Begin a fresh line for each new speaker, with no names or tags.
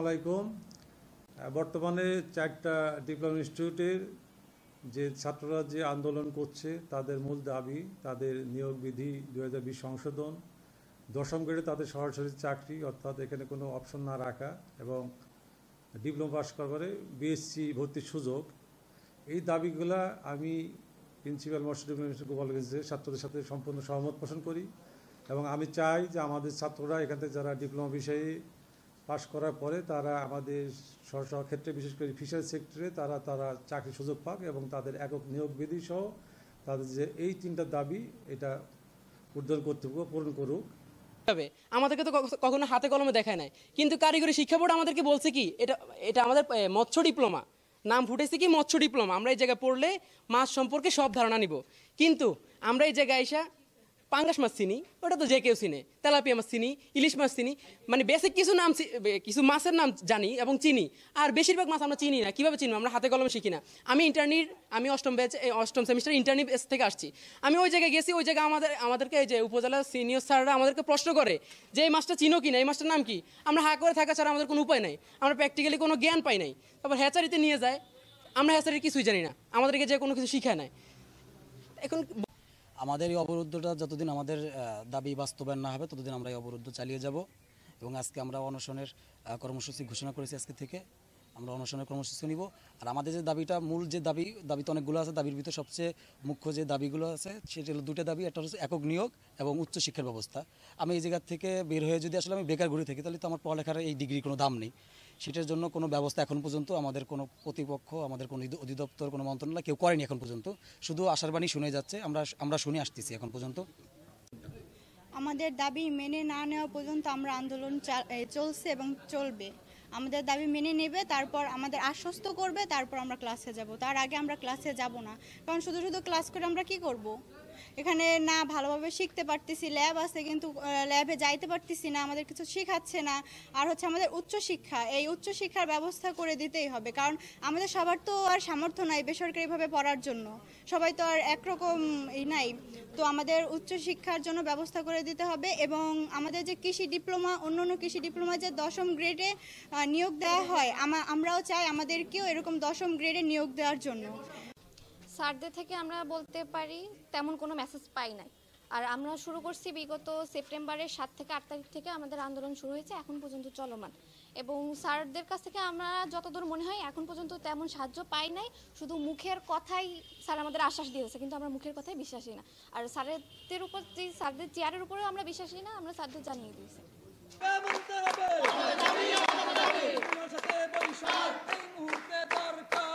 আলাইকুম। বর্তমানে 4টা ডিপ্লোমা ইনস্টিটিউটের যে ছাত্ররা যে আন্দোলন করছে তাদের মূল দাবি তাদের নিয়োগ বিধি 2020 সংশোধন, 10ম গ্রেডে তাদের সরাসরি চাকরি অর্থাৎ এখানে কোনো অপশন না রাখা এবং ডিপ্লোমা পাস করবারে বিএসসি ভর্তির সুযোগ। এই দাবিগুলা আমি প্রিন্সিপাল মোর্শেদ গোপালগঞ্জের ছাত্রদের সাথে সম্পূর্ণ সহমত পোষণ করি এবং আমি চাই যে আমাদের ছাত্ররা এখান থেকে যারা ডিপ্লোমা বিষয়ে পাশ করার পরে তারা আমাদের স্ব ক্ষেত্রে বিশেষ করে ফিশারি সেক্টরে তারা চাকরির সুযোগ পাক এবং তাদের একক নিয়োগ বিধি সহ তাদের যে এই 3টা দাবি এটা ঊর্ধ্বতন কর্তৃপক্ষ পূরণ করুক।
আমাদেরকে তো কখনো হাতে কলমে দেখায় নাই, কিন্তু কারিগরি শিক্ষা বোর্ড আমাদেরকে বলছে কি এটা আমাদের মৎস্য ডিপ্লোমা, নাম ফুটেছে কি মৎস্য ডিপ্লোমা। আমরা এই জায়গায় পড়লে মাছ সম্পর্কে সব ধারণা নিব, কিন্তু আমরা এই জায়গায় এসে পাঙ্গাস মাছ চিনি, ওটা তো যে কেউ চিনে, তেলাপিয়া মাছ চিনি, ইলিশ মাছ চিনি, মানে বেসিক কিছু মাছের নাম জানি এবং চিনি, আর বেশিরভাগ মাছ আমরা চিনি না। কীভাবে চিনি? আমরা হাতে কলমে শিখি না। আমি অষ্টম সেমিস্টার ইন্টার্নি বেস থেকে আসছি। আমি ওই জায়গায় গেছি, ওই জায়গায় আমাদেরকে এই যে উপজেলা সিনিয়র স্যাররা আমাদেরকে প্রশ্ন করে যে এই মাছটা চিনো কি না, এই মাছটার নাম কি। আমরা হা করে থাকা ছাড়া আমাদের কোনো উপায় নাই, আমরা প্র্যাকটিক্যালি কোনো জ্ঞান পাই নাই। তারপর হ্যাচারিতে নিয়ে যায়, আমরা হ্যাচারির কিছুই জানি না, আমাদেরকে যে কোনো কিছু শিখায় নাই। এখন
আমাদের এই অবরুদ্ধটা যতদিন আমাদের দাবি বাস্তবায়ন না হবে ততদিন আমরা এই অবরুদ্ধ চালিয়ে যাব এবং আজকে আমরা অনশনের কর্মসূচি ঘোষণা করেছি। আজকে থেকে আমরা অনশনের কর্মসূচি নিব। আর আমাদের যে দাবিটা মূল যে দাবি তো অনেকগুলো আছে, দাবির ভিতরে সবচেয়ে মুখ্য যে দাবিগুলো আছে সেটা হলো 2টা দাবি। একটা হচ্ছে একক নিয়োগ এবং উচ্চশিক্ষার ব্যবস্থা। আমি এই জায়গা থেকে বের হয়ে যদি আসলে আমি বেকার ঘুরে থাকি তাহলে তো আমার পড়ালেখার এই ডিগ্রির কোনো দাম নেই। সেটার জন্য কোনো ব্যবস্থা এখন পর্যন্ত আমাদের কোনো কর্তৃপক্ষ, আমাদের কোনো অধিদপ্তর, কোনো মন্ত্রণালয় কেউ করেনি এখন পর্যন্ত। শুধু আশার বাণী শুনে যাচ্ছে, আমরা শুনে আসতেছি এখন পর্যন্ত।
আমাদের দাবি মেনে না নেওয়া পর্যন্ত আমরা আন্দোলন চলছে এবং চলবে। আমাদের দাবি মেনে নেবে, তারপর আমাদের আশ্বস্ত করবে, তারপর আমরা ক্লাসে যাব। তার আগে আমরা ক্লাসে যাব না, কারণ শুধু শুধু ক্লাস করে আমরা কি করব? এখানে না ভালোভাবে শিখতে পারতেছি, ল্যাব আছে কিন্তু ল্যাবে যাইতে পারতেছি না, আমাদের কিছু শেখাচ্ছে না। আর হচ্ছে আমাদের উচ্চশিক্ষা, এই উচ্চশিক্ষার ব্যবস্থা করে দিতেই হবে, কারণ আমাদের সবার তো আর সামর্থ্য নাই বেসরকারিভাবে পড়ার জন্য, সবাই তো আর একরকম নাই। তো আমাদের উচ্চশিক্ষার জন্য ব্যবস্থা করে দিতে হবে এবং আমাদের যে কৃষি ডিপ্লোমা, অন্য কৃষি ডিপ্লোমা যে 10ম গ্রেডে নিয়োগ দেওয়া হয়, আমরাও চাই আমাদেরকেও এরকম 10ম গ্রেডে নিয়োগ দেওয়ার জন্য।
স্যারদের থেকে আমরা বলতে পারি তেমন কোনো মেসেজ পাই নাই। আর আমরা শুরু করছি বিগত সেপ্টেম্বরের 7 থেকে 8 তারিখ থেকে আমাদের আন্দোলন শুরু হয়েছে, এখন পর্যন্ত চলমান। এবং স্যারদের কাছ থেকে আমরা যতদূর মনে হয় এখন পর্যন্ত তেমন সাহায্য পাই নাই। শুধু মুখের কথাই স্যার আমাদের আশ্বাস দিয়েছে, কিন্তু আমরা মুখের কথাই বিশ্বাসী না। আর স্যারদের চেয়ারের উপরেও আমরা বিশ্বাসী না, আমরা স্যারদের জানিয়ে দিয়েছি।
সাথে বৈশাখ এই মুহূর্তে দরকার